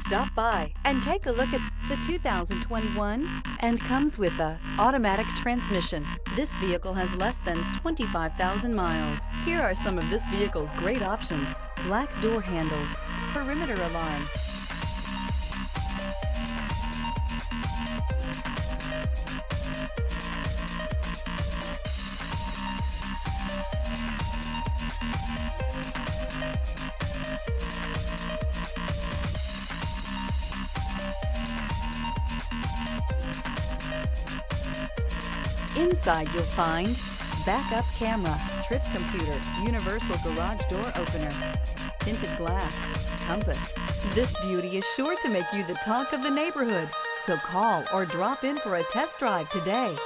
Stop by and take a look at the 2021 and comes with a automatic transmission. This vehicle has less than 25,000 miles. Here are some of this vehicle's great options: black door handles, perimeter alarm, Inside you'll find backup camera, trip computer, universal garage door opener, tinted glass, compass. This beauty is sure to make you the talk of the neighborhood. So call or drop in for a test drive today.